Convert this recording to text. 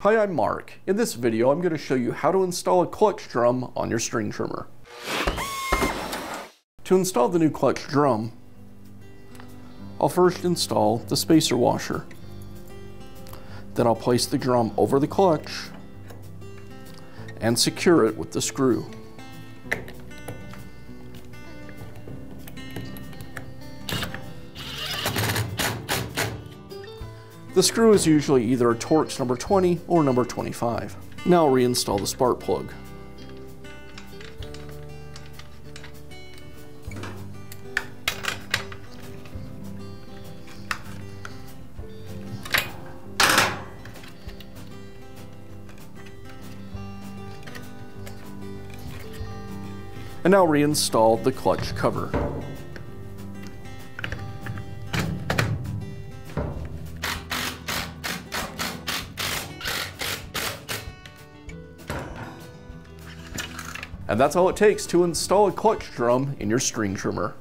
Hi, I'm Mark. In this video, I'm going to show you how to install a clutch drum on your string trimmer. To install the new clutch drum, I'll first install the spacer washer. Then I'll place the drum over the clutch and secure it with the screw. The screw is usually either a Torx number 20 or number 25. Now I'll reinstall the spark plug. And now reinstall the clutch cover. And that's all it takes to install a clutch drum in your string trimmer.